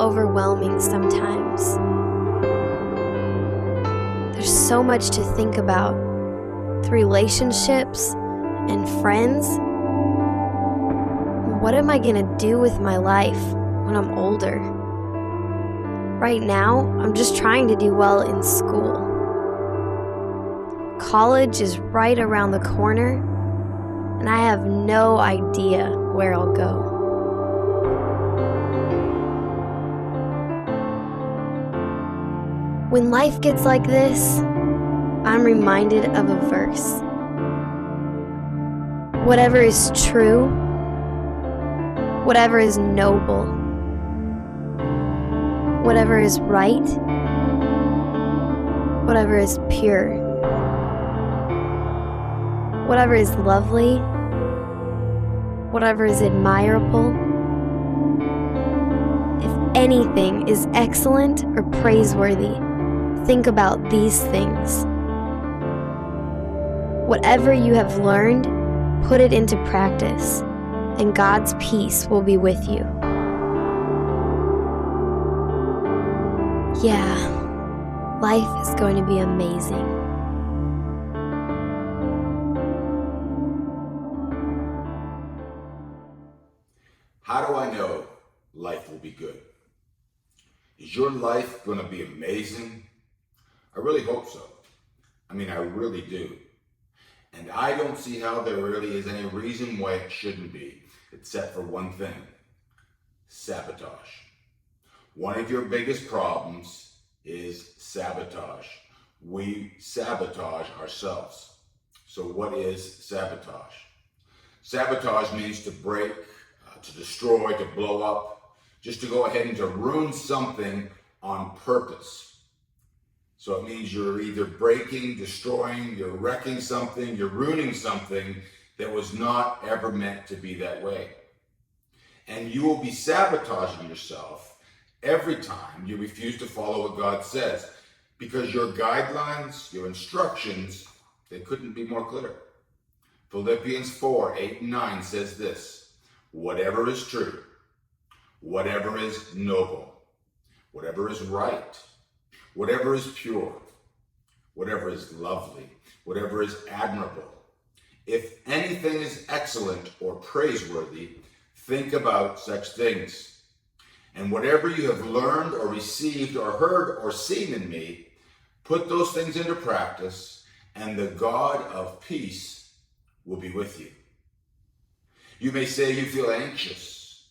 overwhelming sometimes. There's so much to think about with relationships and friends. What am I going to do with my life when I'm older? Right now, I'm just trying to do well in school. College is right around the corner, and I have no idea where I'll go. When life gets like this, I'm reminded of a verse. Whatever is true, whatever is noble, whatever is right, whatever is pure, whatever is lovely, whatever is admirable, if anything is excellent or praiseworthy, think about these things. Whatever you have learned, put it into practice, and God's peace will be with you. Yeah, life is going to be amazing. How do I know life will be good? Is your life going to be amazing? I really hope so. I really do. And I don't see how there really is any reason why it shouldn't be, except for one thing: sabotage. One of your biggest problems is sabotage. We sabotage ourselves. So what is sabotage? Sabotage means to break, to destroy, to blow up, just to go ahead and to ruin something on purpose. So it means you're either breaking, destroying, you're wrecking something, you're ruining something that was not ever meant to be that way. And you will be sabotaging yourself every time you refuse to follow what God says, because your guidelines, your instructions, they couldn't be more clear. Philippians 4:8-9 says this: whatever is true, whatever is noble, whatever is right, whatever is pure, whatever is lovely, whatever is admirable, if anything is excellent or praiseworthy, think about such things. And whatever you have learned or received or heard or seen in me, put those things into practice, and the God of peace will be with you. You may say you feel anxious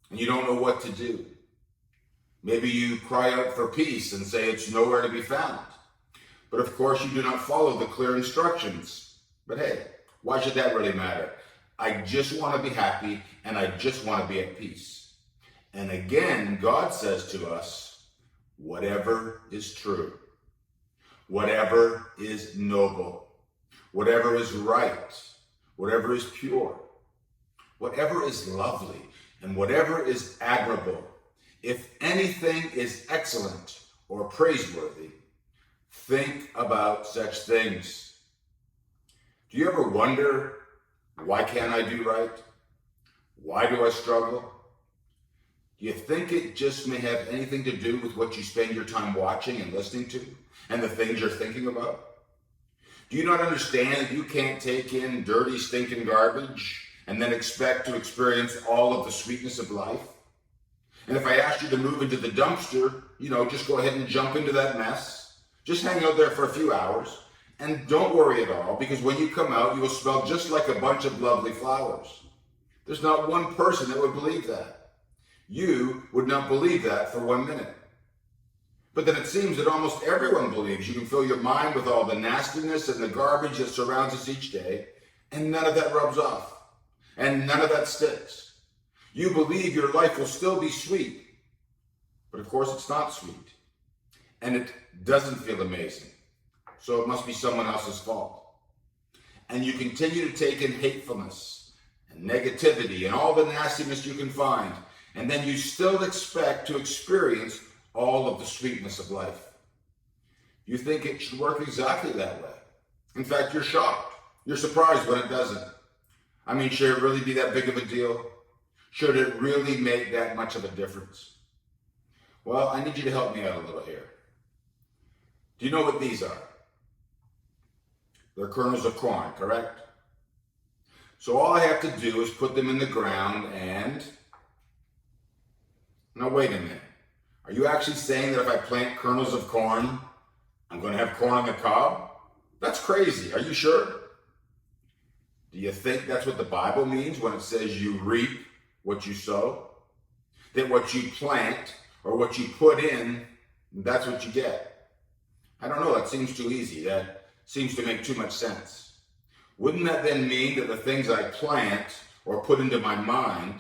and you don't know what to do. Maybe you cry out for peace and say it's nowhere to be found. But of course you do not follow the clear instructions. But hey, why should that really matter? I just want to be happy, and I just want to be at peace. And again, God says to us, whatever is true, whatever is noble, whatever is right, whatever is pure, whatever is lovely, and whatever is admirable, if anything is excellent or praiseworthy, think about such things. Do you ever wonder, why can't I do right? Why do I struggle? Do you think it just may have anything to do with what you spend your time watching and listening to, and the things you're thinking about? Do you not understand that you can't take in dirty, stinking garbage and then expect to experience all of the sweetness of life? And if I asked you to move into the dumpster, just go ahead and jump into that mess. Just hang out there for a few hours, and don't worry at all, because when you come out, you will smell just like a bunch of lovely flowers. There's not one person that would believe that. You would not believe that for 1 minute. But then it seems that almost everyone believes you can fill your mind with all the nastiness and the garbage that surrounds us each day, and none of that rubs off, and none of that sticks. You believe your life will still be sweet, but of course it's not sweet, and it doesn't feel amazing, so it must be someone else's fault. And you continue to take in hatefulness and negativity and all the nastiness you can find, and then you still expect to experience all of the sweetness of life. You think it should work exactly that way. In fact, you're shocked. You're surprised when it doesn't. Should it really be that big of a deal? Should it really make that much of a difference? Well, I need you to help me out a little here. Do you know what these are? They're kernels of corn, correct? So all I have to do is put them in the ground and... Now wait a minute. Are you actually saying that if I plant kernels of corn, I'm going to have corn on the cob? That's crazy. Are you sure? Do you think that's what the Bible means when it says you reap what you sow? That what you plant or what you put in, that's what you get? I don't know. That seems too easy. That seems to make too much sense. Wouldn't that then mean that the things I plant or put into my mind,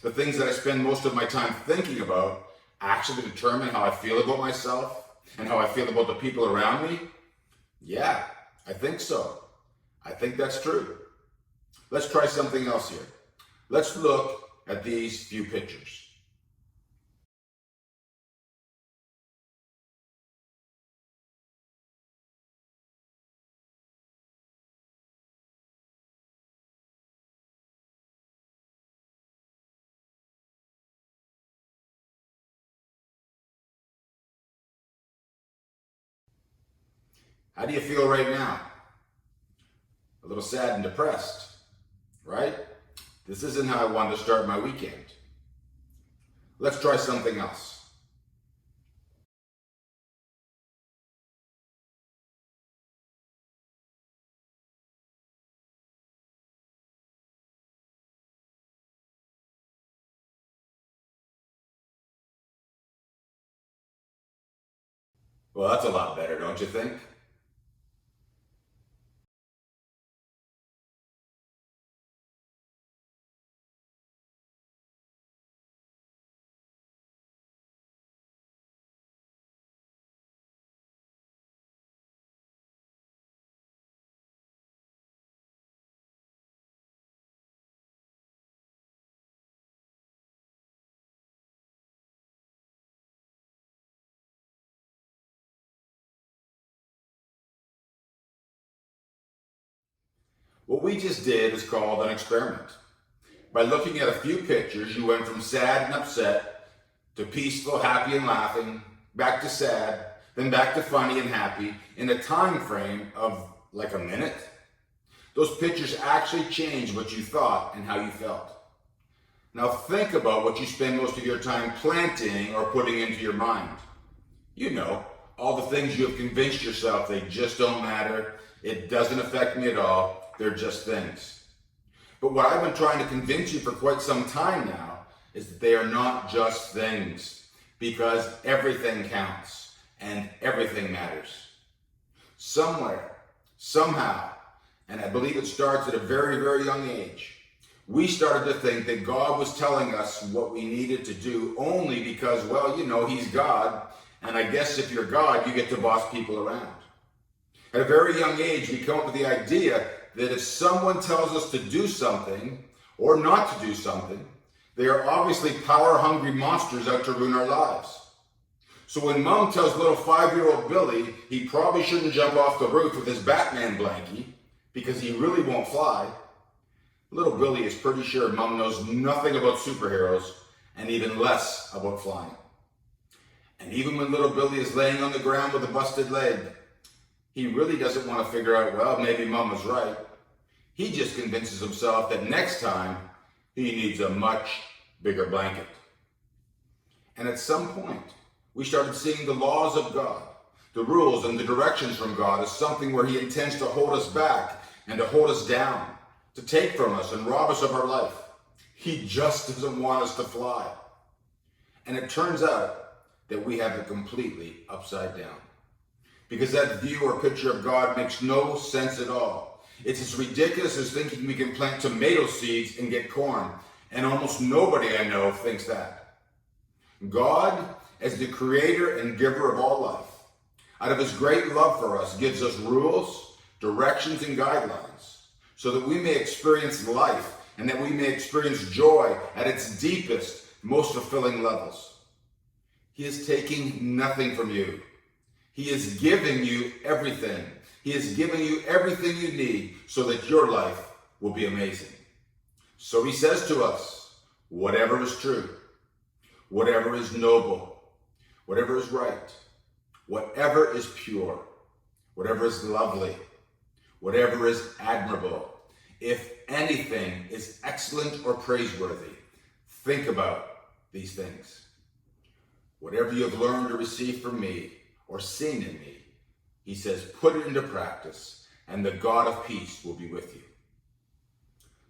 the things that I spend most of my time thinking about, actually determine how I feel about myself and how I feel about the people around me? Yeah, I think so. I think that's true. Let's try something else here. Let's look at these few pictures. How do you feel right now? A little sad and depressed, right? This isn't how I wanted to start my weekend. Let's try something else. Well, that's a lot better, don't you think? What we just did is called an experiment. By looking at a few pictures, you went from sad and upset to peaceful, happy and laughing, back to sad, then back to funny and happy in a time frame of like a minute. Those pictures actually changed what you thought and how you felt. Now think about what you spend most of your time planting or putting into your mind. You know, all the things you have convinced yourself they just don't matter, it doesn't affect me at all, they're just things. But what I've been trying to convince you for quite some time now is that they are not just things, because everything counts and everything matters. Somewhere, somehow, and I believe it starts at a very, very young age, we started to think that God was telling us what we needed to do only because, well, you know, He's God, and I guess if you're God, you get to boss people around. At a very young age, we come up with the idea that if someone tells us to do something or not to do something, they are obviously power-hungry monsters out to ruin our lives. So when Mom tells little 5-year-old Billy he probably shouldn't jump off the roof with his Batman blankie because he really won't fly, little Billy is pretty sure Mom knows nothing about superheroes and even less about flying. And even when little Billy is laying on the ground with a busted leg, he really doesn't want to figure out, well, maybe Mom was right. He just convinces himself that next time he needs a much bigger blanket. And at some point, we started seeing the laws of God, the rules and the directions from God as something where He intends to hold us back and to hold us down, to take from us and rob us of our life. He just doesn't want us to fly. And it turns out that we have it completely upside down. Because that view or picture of God makes no sense at all. It's as ridiculous as thinking we can plant tomato seeds and get corn. And almost nobody I know thinks that. God, as the creator and giver of all life, out of His great love for us, gives us rules, directions, and guidelines so that we may experience life and that we may experience joy at its deepest, most fulfilling levels. He is taking nothing from you. He is giving you everything. He is giving you everything you need so that your life will be amazing. So He says to us, whatever is true, whatever is noble, whatever is right, whatever is pure, whatever is lovely, whatever is admirable, if anything is excellent or praiseworthy, think about these things. Whatever you have learned or received from me or seen in me, he says, put it into practice, and the God of peace will be with you.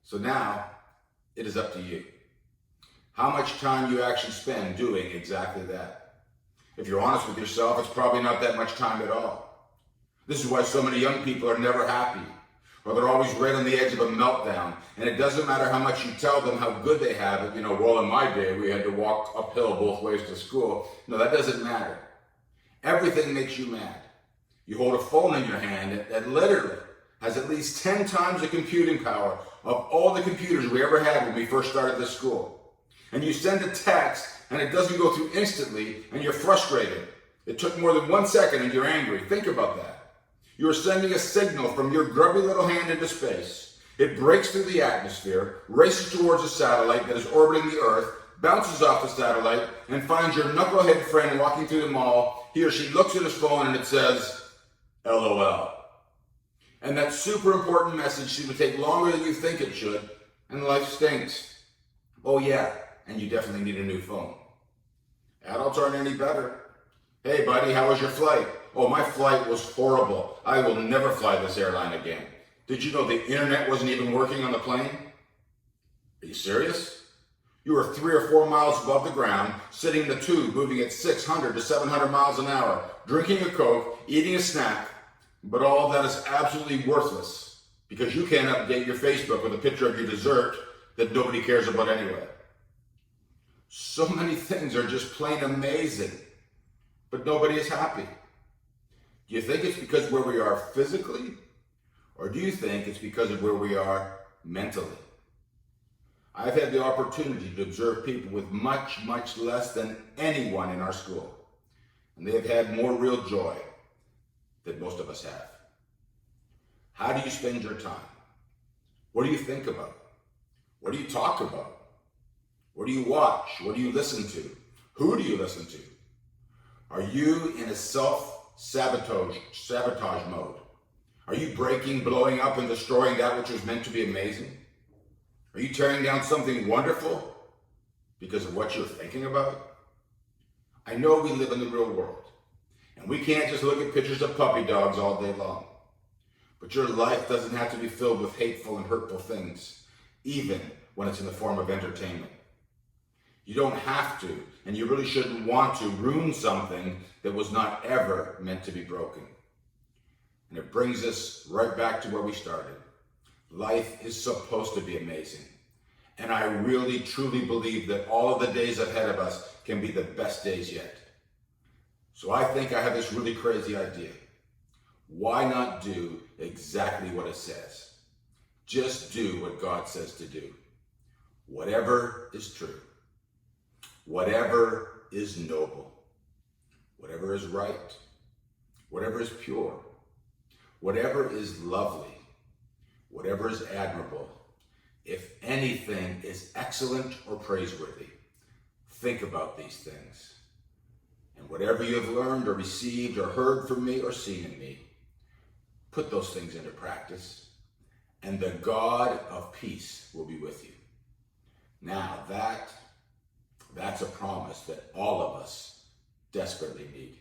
So now, it is up to you. How much time you actually spend doing exactly that. If you're honest with yourself, it's probably not that much time at all. This is why so many young people are never happy, or they're always right on the edge of a meltdown. And it doesn't matter how much you tell them how good they have it. Well, in my day, we had to walk uphill both ways to school. No, that doesn't matter. Everything makes you mad. You hold a phone in your hand that literally has at least 10 times the computing power of all the computers we ever had when we first started this school. And you send a text and it doesn't go through instantly and you're frustrated. It took more than 1 second and you're angry. Think about that. You are sending a signal from your grubby little hand into space. It breaks through the atmosphere, races towards a satellite that is orbiting the Earth, bounces off the satellite, and finds your knucklehead friend walking through the mall. He or she looks at his phone and it says, LOL. And that super important message seems to take longer than you think it should, and life stinks. Oh yeah, and you definitely need a new phone. Adults aren't any better. Hey buddy, how was your flight? Oh, my flight was horrible. I will never fly this airline again. Did you know the internet wasn't even working on the plane? Are you serious? You were 3 or 4 miles above the ground, sitting in the tube, moving at 600 to 700 miles an hour, drinking a Coke, eating a snack, but all of that is absolutely worthless because you can't update your Facebook with a picture of your dessert that nobody cares about anyway. So many things are just plain amazing, but nobody is happy. Do you think it's because where we are physically, or do you think it's because of where we are mentally? I've had the opportunity to observe people with much, much less than anyone in our school, and they have had more real joy than most of us have. How do you spend your time? What do you think about? What do you talk about? What do you watch? What do you listen to? Who do you listen to? Are you in a self-sabotage mode? Are you breaking, blowing up, and destroying that which was meant to be amazing? Are you tearing down something wonderful because of what you're thinking about? I know we live in the real world, and we can't just look at pictures of puppy dogs all day long. But your life doesn't have to be filled with hateful and hurtful things, even when it's in the form of entertainment. You don't have to, and you really shouldn't want to, ruin something that was not ever meant to be broken. And it brings us right back to where we started. Life is supposed to be amazing. And I really, truly believe that all of the days ahead of us can be the best days yet. So I think I have this really crazy idea. Why not do exactly what it says? Just do what God says to do. Whatever is true. Whatever is noble. Whatever is right. Whatever is pure. Whatever is lovely. Whatever is admirable. If anything is excellent or praiseworthy, think about these things. And whatever you have learned or received or heard from me or seen in me, put those things into practice, and the God of peace will be with you. Now that's a promise that all of us desperately need.